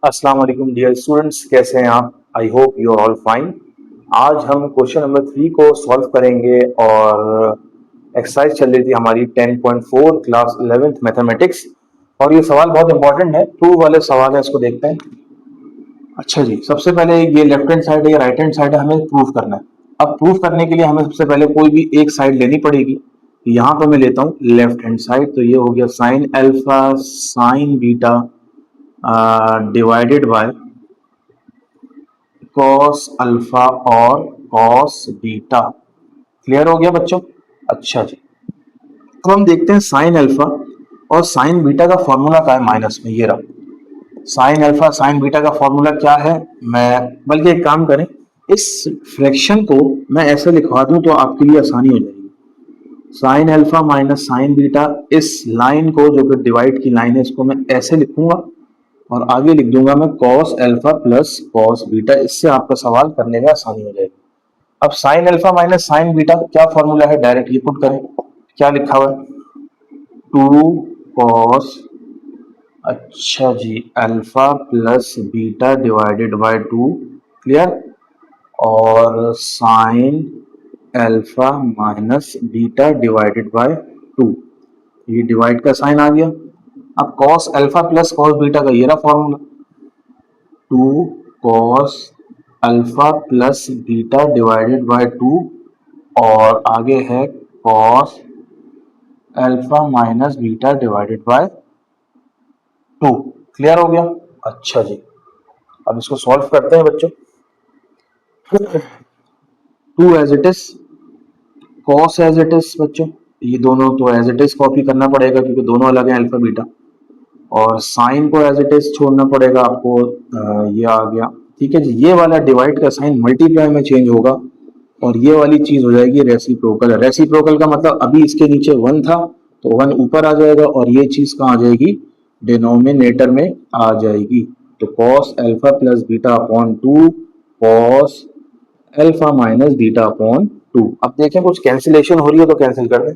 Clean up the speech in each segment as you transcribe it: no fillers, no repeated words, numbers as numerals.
अस्सलाम वालेकुम dear students, कैसे हैं आप? I hope you are all fine. आज हम क्वेश्चन नंबर 3 को सॉल्व करेंगे और एक्सरसाइज चल रही थी हमारी 10.4 क्लास 11th मैथमेटिक्स। और ये सवाल बहुत इंपॉर्टेंट है, प्रूव वाले सवाल है, इसको देखते हैं। अच्छा जी, सबसे पहले ये लेफ्ट हैंड साइड है, ये राइट हैंड साइड है, हमें प्रूव करना है। अब प्रूव करने के लिए हमें सबसे पहले कोई भी एक साइड लेनी पड़ेगी। यहाँ तो मैं लेता हूँ लेफ्ट हैंड साइड, तो ये हो गया sine alpha sign beta divided by cos alpha और कॉस बीटा। क्लियर हो गया बच्चों? अच्छा जी, अब हम देखते हैं साइन अल्फा और साइन बीटा का फॉर्मूला क्या है माइनस में। ये रहा साइन अल्फा साइन बीटा का फॉर्मूला क्या है। मैं बल्कि एक काम करें, इस फ्रैक्शन को मैं ऐसे लिखवा दूं तो आपके लिए आसानी हो जाएगी। Sign alpha minus sine beta, इस लाइन को जो कि डिवाइड की लाइन है इसको मैं ऐसे लिखूंगा और आगे लिख दूंगा मैं cos alpha plus cos beta. इससे आपका सवाल करने में आसानी हो जाएगी। अब sine alpha minus sine beta क्या फॉर्मूला है, डायरेक्ट ये पुट करें। क्या लिखा हुआ है? टू कॉस, अच्छा जी, alpha plus beta divided by two. Clear? और sine alpha minus beta divided by two, ये डिवाइड का साइन आ गया। अब cos alpha plus cos beta का ये रहा formula, to cos alpha plus beta divided by two, और आगे है cos alpha minus beta divided by two. Clear हो गया? अच्छा जी, अब इसको सॉल्व करते हैं बच्चों। Two as it is, cos as it is बच्चों, ये दोनों तो एज इट इज कॉपी करना पड़ेगा क्योंकि दोनों अलग है अल्फा बीटा। और साइन को एज इट इज छोड़ना पड़ेगा आपको, ये आ गया। ठीक है जी, ये वाला डिवाइड का साइन मल्टीप्लाई में चेंज होगा और ये वाली चीज हो जाएगी रेसिप्रोकल। रेसिप्रोकल का मतलब अभी इसके नीचे वन था तो वन ऊपर आ जाएगा और ये चीज कहाँ आ जाएगी? डिनोमिनेटर में आ जाएगी। तो cos alpha plus beta upon two cos alpha minus beta upon two. अब देखें कुछ कैंसिलेशन हो रही है तो कैंसिल कर दें।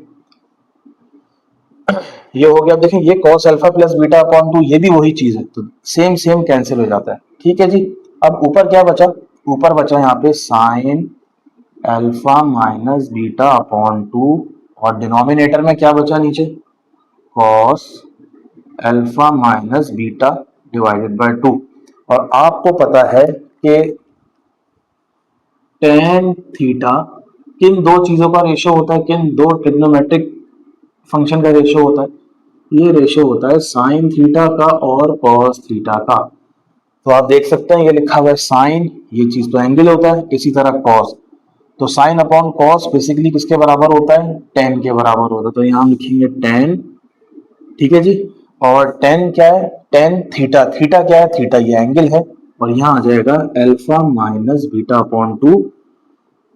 ये हो गया। अब देखें ये cos alpha plus beta upon two, ये भी वही चीज है तो सेम सेम कैंसिल हो जाता है। ठीक है जी, अब ऊपर क्या बचा? ऊपर बचा यहाँ पे sign alpha minus beta upon two, और डिनोमिनेटर में क्या बचा नीचे? cos alpha minus beta divided by two. और आपको पता है कि टेन थीटा किन दो चीजों का रेशो होता है, किन दो ट्रिग्नोमेट्रिक फंक्शन का रेशो होता है? ये रेशो होता है साइन थीटा का और कॉस थीटा का। तो आप देख सकते हैं ये लिखा हुआ है साइन, ये चीज तो एंगल होता है, इसी तरह कॉस, तो साइन अपॉन कॉस बेसिकली किसके बराबर होता है? टेन के बराबर होता है। तो यहाँ हम लिखेंगे टेन। ठीक है जी, और टेन क्या है? Tan theta. थीटा क्या है? थीटा ये एंगल है। और यहाँ आ जाएगा alpha minus beta upon two,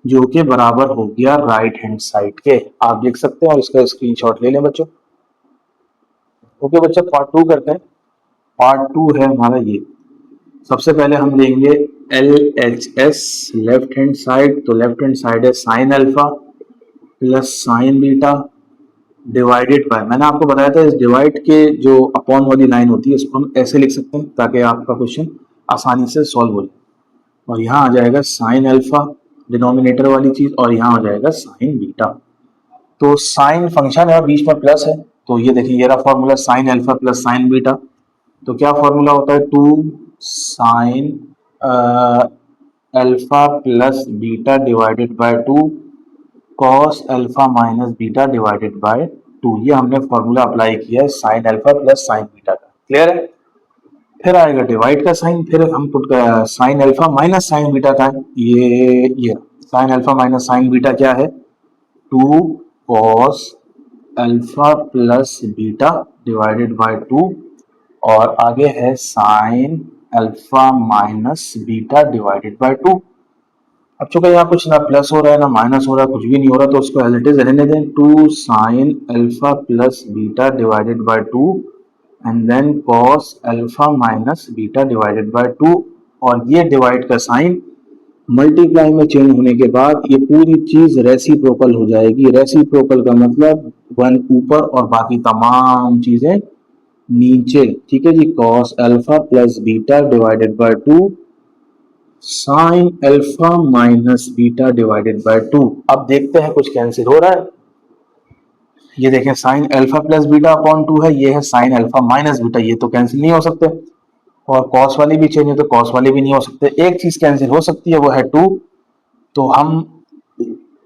जो कि बराबर हो गया राइट हैंड साइड के। आप देख सकते हैं और इसका स्क्रीनशॉट ले लें बच्चों। ओके बच्चों, पार्ट टू करते हैं। पार्ट टू है हमारा ये। सबसे पहले हम लेंगे L H S left hand side. तो लेफ्ट हैंड साइड है sine alpha plus sine beta divided bye, मैंने आपको बताया था इस डिवाइड के जो अपॉन वाली लाइन होती है इसको हम ऐसे लिख सकते हैं ताकि आपका क्वेश्चन आसानी से सॉल्व हो जाए। और यहाँ आ जाएगा साइन अल्फा डिनोमिनेटर वाली चीज, और यहाँ आ जाएगा साइन बीटा। तो साइन फंक्शन है और बीच में प्लस है, तो ये देखिए ये रहा formula sine alpha plus sine beta. तो क्या फॉर्मूला होता है? Two sine alpha plus beta divided by two cos alpha minus beta divided by two. ये हमने फॉर्मूला अप्लाई किया है sine alpha plus sine beta का। क्लियर है? फिर आएगा डिवाइड का साइन, फिर हम put sine alpha minus sine beta का है, ये sine alpha minus sine beta क्या है? Two cos alpha plus beta divided by two, और आगे है sine alpha minus beta divided by to. अब चूंकि यहाँ कुछ ना प्लस हो रहा है ना माइनस हो रहा है, कुछ भी नहीं हो रहा, तो उसको एज इट इज रहने दें। Two sine alpha plus beta divided by two and then cos alpha minus beta divided by two, और ये डिवाइड का साइन मल्टीप्लाई में चेंज होने के बाद ये पूरी चीज रेसिप्रोकल हो जाएगी। रेसिप्रोकल का मतलब वन ऊपर और बाकी तमाम चीजें नीचे, ठीक है जी, cos alpha plus beta divided by 2 sine alpha minus beta divided by 2। अब देखते हैं कुछ कैंसिल हो रहा है। ये देखें sign alpha plus beta upon 2 है, ये है साइन अल्फा माइनस बीटा, ये तो कैंसिल नहीं हो सकते। और कॉस वाली भी चेंज है तो कॉस वाली भी नहीं हो सकते। एक चीज कैंसिल हो सकती है, वो है 2। तो हम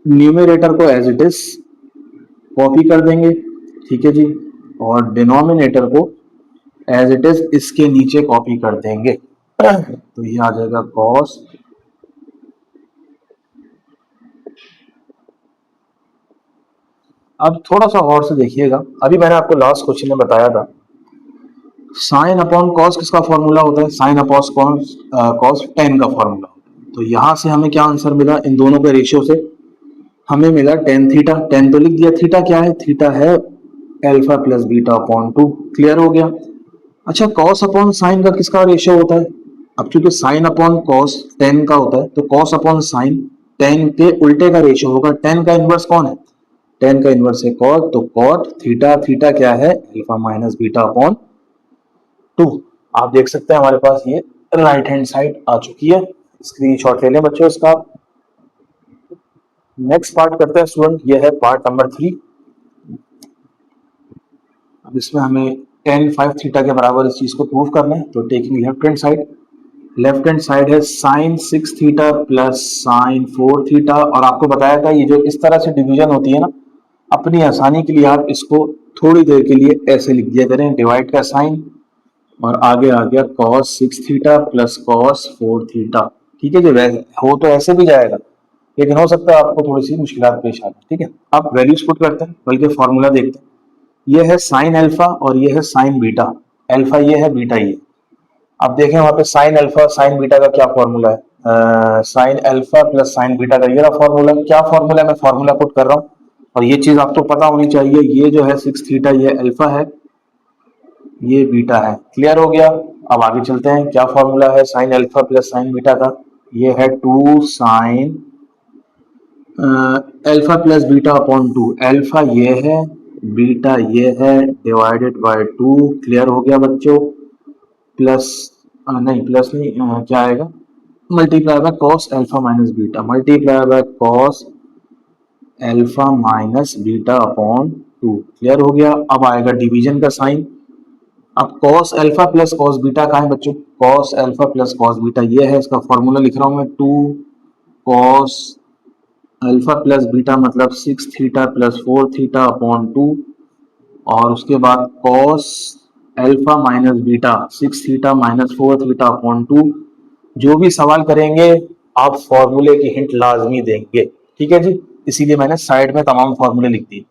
न्यूमरेटर को एज इट इज कॉपी कर देंगे, ठीक है जी, और डिनोमिनेटर को एज इट इज इसके नीचे कॉपी कर देंगे। तो ये आ जाएगा कॉस अब थोड़ा सा और से देखिएगा, अभी मैंने आपको लास्ट क्वेश्चन में बताया था साइन अपॉन कॉस किसका फॉर्मूला होता है, sine upon cos cos tan का फॉर्मूला होता है। तो यहां से हमें क्या आंसर मिला, इन दोनों के रेशियो से हमें मिला टेन थीटा। टेन तो लिख दिया, थीटा क्या है, थीटा है alpha plus beta upon 2। Clear हो गया। अच्छा, कॉस अपॉन साइन का किसका रेशियो होता है, अब चूंकि साइन अपॉन कॉस टेन का होता है तो कॉस अपॉन साइन टेन के उल्टे का रेशियो होगा। टेन का इनवर्स कौन है, टेन का इनवर्स है कॉट, तो कॉट थीटा, थीटा क्या है अल्फा माइनस बीटा अपॉन 2। आप देख सकते हैं हमारे पास ये राइट हैंड साइड आ चुकी है। स्क्रीनशॉट ले लें बच्चों इसका। नेक्स्ट पार्ट करते हैं स्टूडेंट, ये है पार्ट नंबर 3। अब इसमें हमें टेन 5 थीटा के बराबर इस चीज को प्रूव करना है। तो taking left hand side, left hand side है sine 6 theta plus sine 4 theta. और आपको बताया था ये जो इस तरह से डिवीजन होती है ना, अपनी आसानी के लिए आप इसको थोड़ी देर के लिए ऐसे लिख दिया करें, डिवाइड का साइन और आगे आ गया cos 6 theta plus cos 4 theta. ठीक है जी, वैसे हो तो ऐसे भी जाएगा, लेकिन हो सकता है आपको थोड़ी सी मुश्किल पेश आ जाए। ठीक है, अब वैल्यूज पुट करते हैं, बल्कि फॉर्मूला देखते हैं। ये है साइन अल्फा और ये है साइन बीटा। अल्फा ये है, बीटा ये। अब देखें वहां पे साइन अल्फा साइन बीटा का क्या फॉर्मूला है, sine alpha plus sine beta का ये फॉर्मूला। क्या फॉर्मूला, मैं फॉर्मूला पुट कर रहा हूँ और ये चीज आपको पता होनी चाहिए। ये जो है 6 थीटा ये अल्फा है, ये बीटा है। क्लियर हो गया। अब आगे चलते हैं, क्या फॉर्मूला है sine alpha plus sine beta का, ये है 2 sine alpha plus beta upon 2। Alpha ये है, बीटा ये है, डिवाइडेड बाय 2। क्लियर हो गया बच्चों। प्लस नहीं, प्लस नहीं, क्या आएगा, multiply by cos alpha minus beta, multiply by cos alpha minus beta upon 2। Clear हो गया। अब आएगा डिवीजन का साइन। अब cos alpha plus cos beta का है बच्चों, cos alpha plus cos beta ये है, इसका फॉर्मूला लिख रहा हूं मैं 2 कॉस अल्फा प्लस बीटा मतलब 6 थीटा प्लस 4 थीटा अपॉन 2। और उसके बाद cos alpha minus beta 6 theta minus 4 theta upon 2। जो भी सवाल करेंगे आप फॉर्मूले की हिंट लाजमी देंगे, ठीक है जी, इसीलिए मैंने साइड में तमाम फॉर्मूले लिख दिए।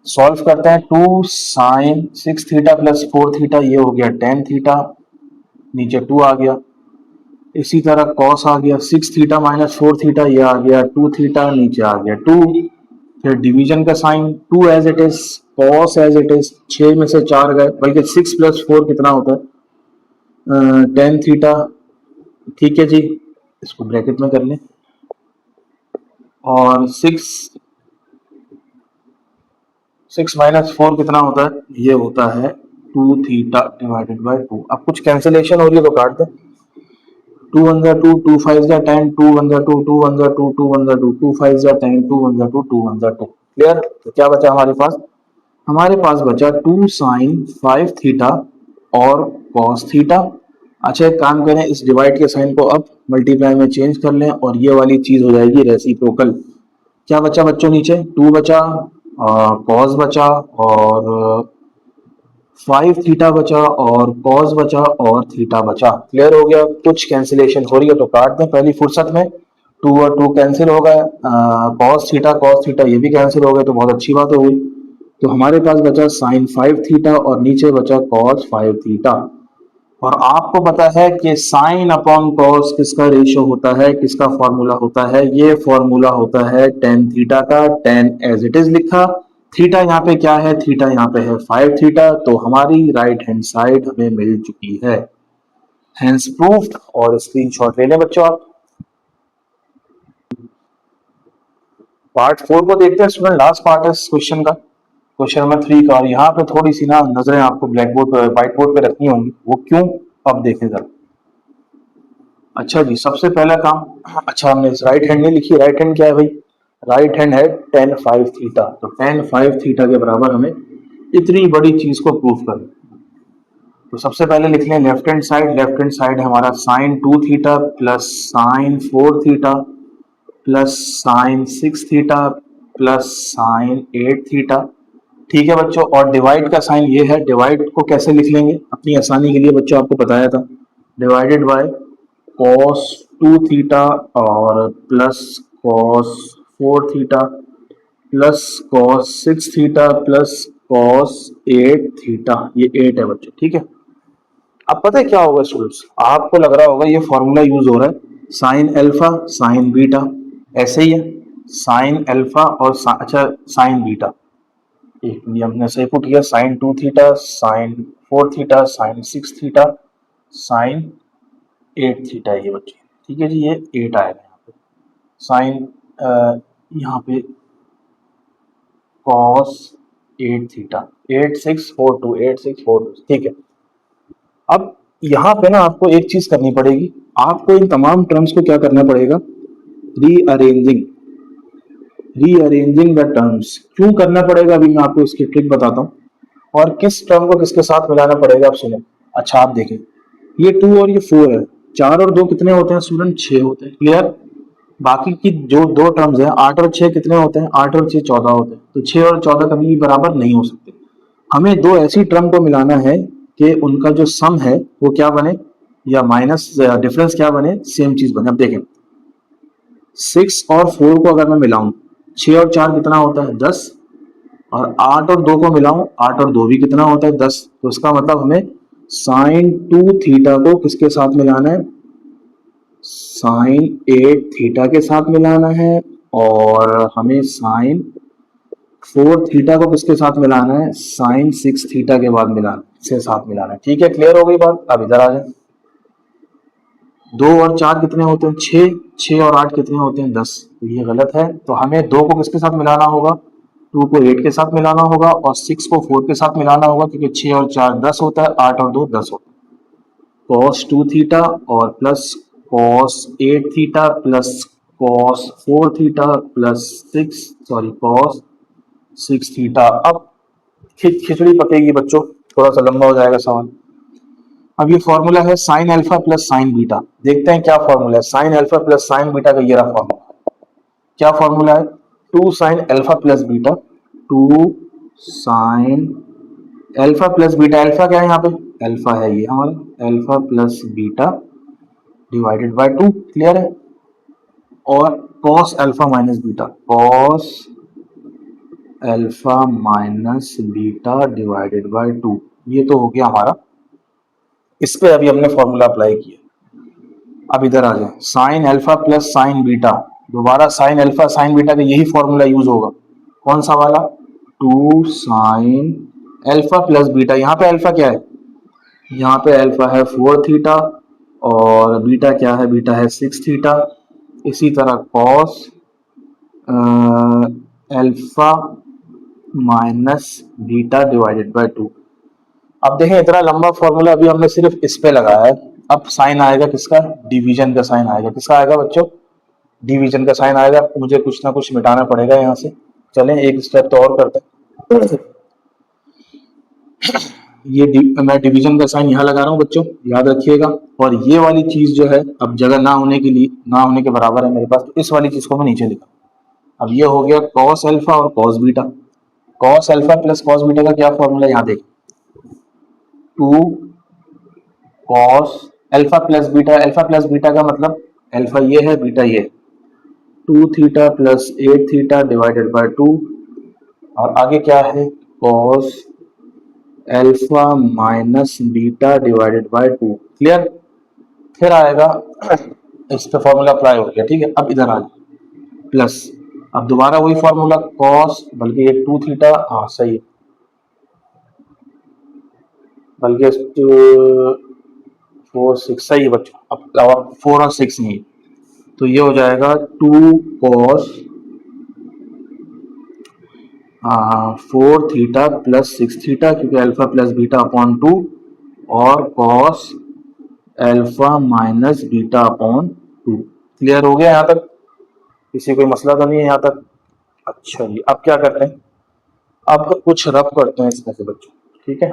सॉल्व करते हैं, 2 साइन 6 थीटा प्लस 4 थीटा ये हो गया 10 थीटा, नीचे 2 आ गया। इसी तरह कॉस आ गया 6 थीटा माइनस 4 थीटा, ये आ गया 2 थीटा, नीचे आ गया 2। फिर डिवीजन का sine 2 as it is, cos as it is, 6 में से 4 गए, बल्कि 6 प्लस 4 कितना होता है 10 थीटा। ठीक है जी, इसको ब्रैकेट में कर लें। और 6 माइनस 4 कितना होता है, ये होता है 2 थीटा डिवाइडेड बाय 2। अब कुछ कैंसिलेशन हो रही है तो काट दें, 2 1 जा 2, 2 5 जा 10, 2 1 जा 2, 2 1 जा 2, 2 1 जा 2, 2 5 जा 10, 2 1 जा 2, 2 1 जा 2। क्लियर। तो क्या बचा हमारे पास, हमारे पास बचा 2 साइन 5 थीटा और कॉस थीटा। अच्छा, एक काम करें, इस डिवाइड के साइन को अब मल्टीप्लाई में चेंज कर लें और ये वाली चीज हो जाएगी रेसिप्रोकल। क्या बचा बच्चों, नीचे 2 बचा, कॉस बचा और 5 थीटा बचा और कॉस बचा और थीटा बचा। क्लियर हो गया। कुछ कैंसिलेशन हो रही है तो काट दें पहली फुर्सत में। 2 और 2 कैंसिल हो गए, कॉस थीटा ये भी कैंसिल हो गए, तो बहुत अच्छी बात हो गई। तो हमारे पास बचा साइन 5 थीटा और नीचे बचा कॉस 5 थीटा। और आपको पता है कि साइन अपॉन कॉस किसका रेशियो होता है, किसका फॉर्मूला होता है, ये फॉर्मूला होता है टेन थीटा का। टेन एज इट इज लिखा, थीटा यहाँ पे क्या है, थीटा यहाँ पे है 5 थीटा। तो हमारी राइट हैंड साइड हमें मिल चुकी है, हैंस प्रूफ्ड। और स्क्रीनशॉट ले लें बच्चों आप। पार्ट 4 को देखते हैं स्टूडेंट, लास्ट पार्ट है इस क्वेश्चन का। क्वेश्चन नंबर 3 का। और यहाँ पे थोड़ी सी ना नजरें आपको ब्लैक बोर्ड पर व्हाइट बोर्ड पे रखनी होंगी, वो क्यों अब देखें जरा। अच्छा जी, सबसे पहला काम, अच्छा हमने राइट हैंड नहीं लिखी, राइट हैंड क्या है भाई, राइट हैंड है tan 5 थीटा। तो tan 5 थीटा के बराबर हमें इतनी बड़ी चीज को प्रूफ करना। तो सबसे पहले लिख लें left hand side, left hand side हमारा sin 2 theta plus sin 4 theta plus sin 6 theta plus sin 8 theta. ठीक है बच्चों, और डिवाइड का साइन ये है, डिवाइड को कैसे लिख लेंगे अपनी आसानी के लिए बच्चों, आपको बताया था, डिवाइडेड बाय cos 2 थीटा और plus cos 4 theta plus cos 6 theta plus cos 8 theta. ये 8 है बच्चों, ठीक है। अब पता है क्या होगा स्टूडेंट्स, आपको लग रहा होगा ये फॉर्मूला यूज हो रहा है साइन अल्फा साइन बीटा, ऐसे ही है साइन अल्फा और अच्छा साइन बीटा, एक ये हमने सही पुट किया, sine 2 theta sine 4 theta sine 6 theta sine 8 theta, ये बच्चे ठीक है जी, ये 8 आएगा यहाँ पे साइन, यहाँ पे cos 8 थीटा 8642 8642, ठीक है। अब यहाँ पे ना आपको एक चीज करनी पड़ेगी, आपको इन तमाम टर्म्स को क्या करना पड़ेगा, रीअरेंजिंग, रीअरेंजिंग द टर्म्स। क्यों करना पड़ेगा अभी मैं आपको इसकी ट्रिक बताता हूँ, और किस टर्म को किसके साथ मिलाना पड़ेगा आप सुनो। अच्छा आप देखें, ये 2 और ये 4 है, 4 और 2 कितने होते हैं स्टूडेंट, 6 होते हैं, क्लियर। बाकी की जो दो टर्म्स हैं 8 और 6 कितने होते हैं, 8 और 6 14 होते हैं, तो 6 और 14 कभी भी बराबर नहीं हो सकते। हमें दो ऐसी टर्म को मिलाना है कि उनका जो सम है वो क्या बने, या माइनस डिफरेंस क्या बने, सेम चीज बने। अब देखें 6 और 4 को अगर मैं मिलाऊं, 6 और 4 कितना होता है 10, और 8 और 2 को मिलाऊं, 8 और 2 भी कितना होता है 10। तो इसका मतलब हमें साइन 2 थीटा को किसके साथ मिलाना है, साइन 8 थीटा के साथ मिलाना है, और हमें साइन 4 थीटा को किसके साथ मिलाना है, साइन 6 थीटा के बाद मिलाना से साथ मिलाना है। ठीक है, क्लियर हो गई बात। अब इधर आ जाए, 2 और 4 कितने होते हैं 6, 6 और 8 कितने होते हैं 10, तो ये गलत है। तो हमें 2 को किसके साथ मिलाना होगा, 2 को 8 के साथ मिलाना होगा, और 6 को 4 के साथ मिलाना होगा, क्योंकि 6 और 4 10 होता है, 8 और 2 10 होता है। cos 2 थीटा और plus cos 8 theta plus cos 4 theta plus 6 cos 6 theta. अब खिचड़ी पकेगी बच्चों, थोड़ा सा लंबा हो जाएगा सवाल। अब ये फॉर्मूला है sine alpha plus sine beta, देखते हैं क्या फॉर्मूला है sine alpha plus sine beta का। ये रहा फॉर्मूला, क्या फॉर्मूला है, 2 sine alpha plus beta, 2 sine alpha plus beta, alpha क्या है यहाँ पे, अल्फा है ये हमारा, alpha plus beta divided by 2, clear है। और cos alpha minus beta, cos alpha minus beta divided by 2, ये तो हो गया हमारा। इस पे अभी हमने फॉर्मूला अप्लाई किया। अब इधर आ जाए, sign alpha plus sine beta, दोबारा साइन अल्फा साइन बीटा का यही फॉर्मूला यूज होगा, कौन सा वाला, 2 साइन अल्फा प्लस बीटा। यहाँ पे अल्फा क्या है, यहाँ पे अल्फा है 4 थीटा, और बीटा क्या है, बीटा है 6 थीटा। इसी तरह cos alpha minus beta divided by 2। अब देखें इतना लंबा फॉर्मूला अभी हमने सिर्फ इस पे लगाया है। अब साइन आएगा किसका, डिवीजन का साइन आएगा, किसका आएगा बच्चों, डिवीजन का साइन आएगा। मुझे कुछ ना कुछ मिटाना पड़ेगा यहाँ से, चलें एक स्टेप तो और करते हैं। ये मैं डिवीजन का साइन यहाँ लगा रहा हूँ बच्चों, याद रखिएगा। और ये वाली चीज जो है, अब जगह ना होने के लिए, ना होने के बराबर है मेरे पास, तो इस वाली चीज को मैं नीचे लिखा। अब ये हो गया cos अल्फा और cos beta, cos alpha plus cos beta का क्या फॉर्मूला, यहाँ देख, 2 cos alpha plus beta, alpha plus beta का मतलब अल्फा ये है बीटा ये है, 2 theta plus 8 theta divided by 2, और आगे क्या है cos alpha minus beta divided by 2, clear. फिर आएगा, इस पे फॉर्मूला अप्लाई हो गया, ठीक है। अब इधर आ प्लस, अब दोबारा वही फॉर्मूला cos, बल्कि ये 2 थीटा, हाँ सही है, बल्कि 4 6 सही है बच्चों। अब 4 और 6 नहीं, तो ये हो जाएगा 2 cos 4 थीटा प्लस 6 थीटा, क्योंकि अल्फा प्लस बीटा अपॉन 2, और cos alpha minus beta upon 2। Clear हो गया यहाँ तक? किसी कोई मसला तो नहीं है यहाँ तक? अच्छा जी, अब क्या करते हैं, अब कुछ रब करते हैं इसमें से बच्चों, ठीक है?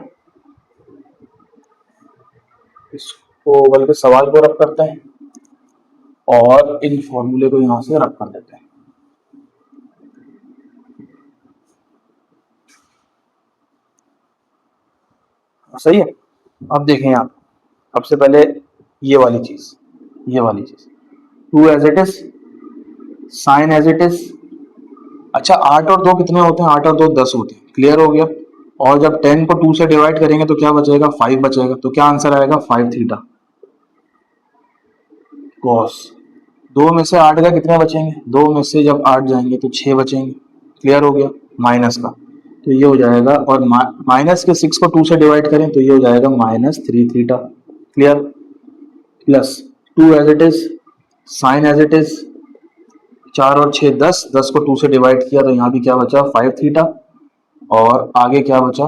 इसको बल्कि सवाल को रब करते हैं और इन फॉर्मूले को यहाँ से रब कर देते हैं। सही है? अब देखें यहाँ, सबसे पहले ये वाली चीज, 2 as it is, sine as it is. अच्छा, 8 और 2 कितने होते हैं? 8 और 2 10 होते हैं। क्लियर हो गया? और जब 10 को 2 से डिवाइड करेंगे तो क्या बचेगा? 5 बचेगा। तो क्या आंसर आएगा? 5 थीटा कॉस। 2 में से 8 गए, कितने बचेंगे? 2 में से जब 8 जाएंगे तो 6 बचेंगे। क्लियर हो गया? माइनस का, तो ये हो जाएगा, और माइनस के 6 को 2 से डिवाइड करें तो ये हो जाएगा -3 theta. Clear? Plus 2 as it is, sine as it is, 4 और 6 10, 10 को 2 से डिवाइड किया तो यहाँ भी क्या बचा? 5 थीटा। और आगे क्या बचा?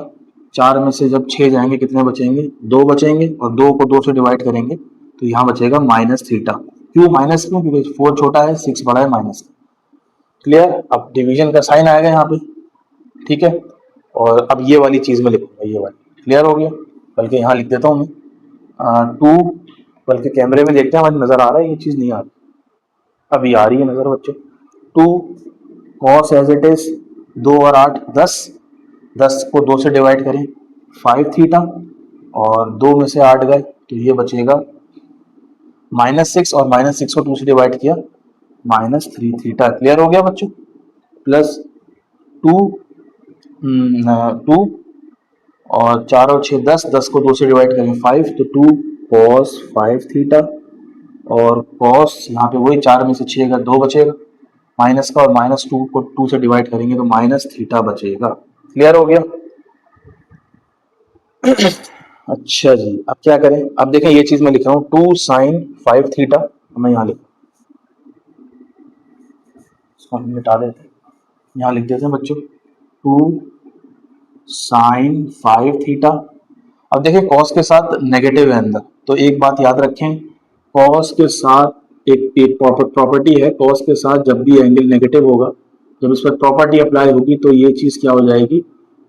4 में से जब 6 जाएंगे कितने बचेंगे? 2 बचेंगे, और 2 को 2 से डिवाइड करेंगे तो यहाँ बचेगा -थीटा। क्यों माइनस? क्यों? क्योंकि 4 छोटा है, 6 बड़ा है, माइनस। क्लियर? अब डिवीजन का साइन आएगा यहाँ पे, ठीक है? और अब ये वाली चीज में लिखूंगा, ये वाली। क्लियर हो गया? बल्कि यहाँ लिख देता हूँ मैं 2, बल्कि कैमरे में देखते हैं हमें नजर आ रहा है, ये चीज नहीं आ रही, अभी आ रही है नजर बच्चों। 2 कॉस एज इट इज, 2 और 8 10, 10 को 2 से डिवाइड करें 5 थीटा, और 2 में से 8 गए तो ये बचेगा -6, और -6 को 2 से डिवाइड किया -3 थीटा। क्लियर हो गया बच्चों? प्लस 2 2, और 4 और 6 10, 10 को 2 से डिवाइड करें 5, तो 2 कॉस 5 थीटा, और कॉस यहाँ पे वही 4 में से 6 का 2 बचेगा माइनस का, और -2 को 2 से डिवाइड करेंगे तो -थीटा बचेगा। क्लियर हो गया? अच्छा जी, अब क्या करें? अब देखें, ये चीज मैं लिख रहा हूँ 2 साइन 5 थीटा, मैं यहाँ लिख, इसको हम मिटा देते हैं, यहाँ लिख देते हैं बच्चों 2 साइन 5 थीटा। अब देखिए, कॉस के साथ नेगेटिव है अंदर, तो एक बात याद रखें, कॉस के साथ एक प्रॉपर्टी है, कॉस के साथ जब भी एंगल नेगेटिव होगा, जब इस पर प्रॉपर्टी अप्लाई होगी तो ये चीज क्या हो जाएगी?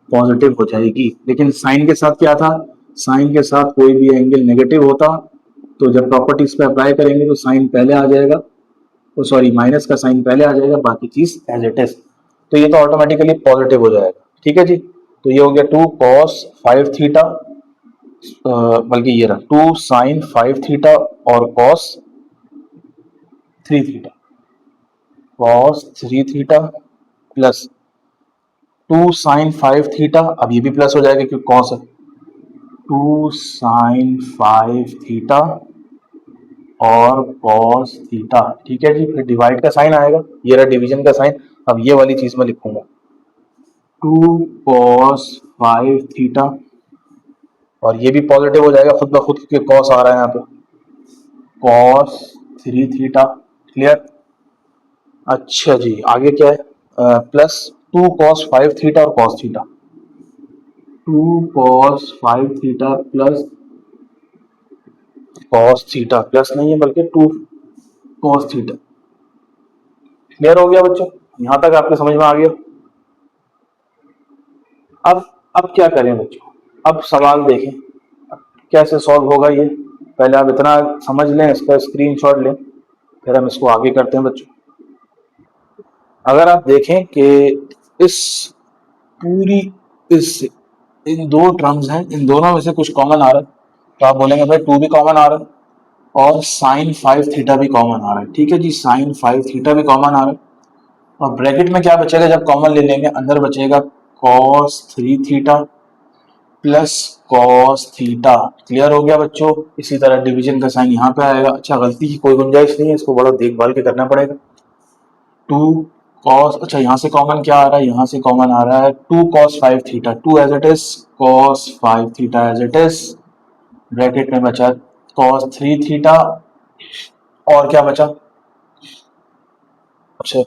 पॉजिटिव हो जाएगी। लेकिन साइन के साथ क्या था? साइन के साथ कोई भी एंगल नेगेटिव होता तो जब प्रॉपर्टी इस पर अप्लाई करेंगे तो साइन पहले आ जाएगा, तो सॉरी, माइनस का साइन पहले आ जाएगा, बाकी चीज एज इट इज, तो ये तो ऑटोमेटिकली पॉजिटिव हो जाएगा। ठीक है जी? तो ये हो गया 2 कॉस 5 थीटा, बल्कि ये रहा 2 साइन 5 थीटा और cos 3 theta, cos 3 theta plus 2 sine 5 theta, अब ये भी प्लस हो जाएगा क्योंकि कॉस है, 2 साइन 5 थीटा और कॉस थीटा। ठीक है जी? फिर डिवाइड का साइन आएगा, ये रहा डिवीजन का साइन। अब ये वाली चीज मैं लिखूंगा 2 कॉस 5 थीटा, और ये भी पॉजिटिव हो जाएगा खुद ब खुद क्योंकि कॉस आ रहा है यहाँ पे, कॉस 3 थीटा। क्लियर? अच्छा जी, आगे क्या है? प्लस 2 कॉस 5 थीटा और cos theta, 2 cos 5 theta plus cos theta, plus नहीं है बल्कि 2 कॉस थीटा। क्लियर हो गया बच्चों? यहां तक आपके समझ में आ गया? अब अब क्या करें बच्चों? अब सवाल देखें, अब कैसे सॉल्व होगा ये, पहले आप इतना समझ लें, इसका स्क्रीनशॉट लें, फिर हम इसको आगे करते हैं बच्चों। अगर आप देखें कि इस पूरी इस इन दो टर्म्स हैं, इन दोनों में से कुछ कॉमन आ रहा है, तो आप बोलेंगे भाई 2 भी कॉमन आ रहा है और साइन 5 थीटा भी कॉमन आ रहा है। ठीक है जी, साइन 5 थीटा भी कॉमन आ रहा है, और ब्रैकेट में क्या बचेगा जब कॉमन ले लेंगे? अंदर बचेगा cos 3 theta plus cos theta. Clear हो गया बच्चों? इसी तरह डिवीजन का साइन यहाँ पे आएगा। अच्छा, गलती की कोई गुंजाइश नहीं है, इसको बड़ा देखभाल के करना पड़ेगा। 2 कॉस, अच्छा यहाँ से कॉमन क्या आ रहा है? यहाँ से कॉमन आ रहा है 2 cos 5 theta, 2 as it is, cos 5 theta as it is, bracket में बचा कॉस 3 थीटा, और क्या बचा? अच्छा,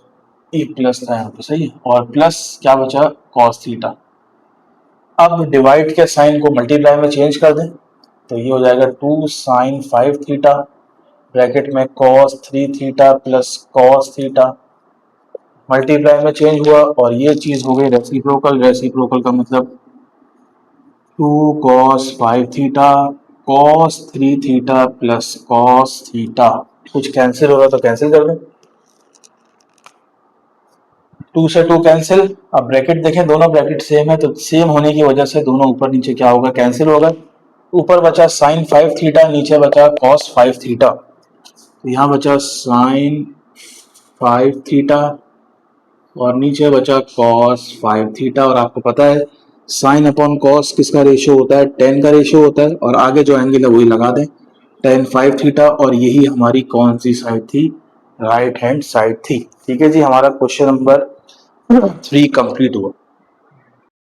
ये प्लस था यहाँ पे, सही है, और प्लस क्या बचा, कॉस थीटा। अब डिवाइड के साइन को मल्टीप्लाई में चेंज कर दें तो ये हो जाएगा 2 साइन 5 थीटा ब्रैकेट में cos 3 theta plus cos theta, multiply में चेंज हुआ और ये चीज हो गई रेसिप्रोकल। रेसिप्रोकल का मतलब 2 cos 5 theta cos 3 theta plus cos theta. कुछ कैंसिल हो रहा तो कैंसिल कर दें, 2 से 2 कैंसिल। अब ब्रैकेट देखें, दोनों ब्रैकेट सेम है तो सेम होने की वजह से दोनों ऊपर नीचे क्या होगा, कैंसिल होगा। ऊपर बचा साइन 5 थीटा, नीचे बचा cos 5 थीटा, तो यहाँ बचा साइन 5 थीटा और नीचे बचा cos 5 थीटा। और आपको पता है साइन अपॉन कॉस किसका रेशियो होता है, tan का रेशियो होता है, और आगे जो एंगल है वही लगा दें, tan 5 थीटा, और यही हमारी कौन सी साइड थी, राइट हैंड साइड थी। ठीक है जी, हमारा क्वेश्चन नंबर 3 कंप्लीट हुआ।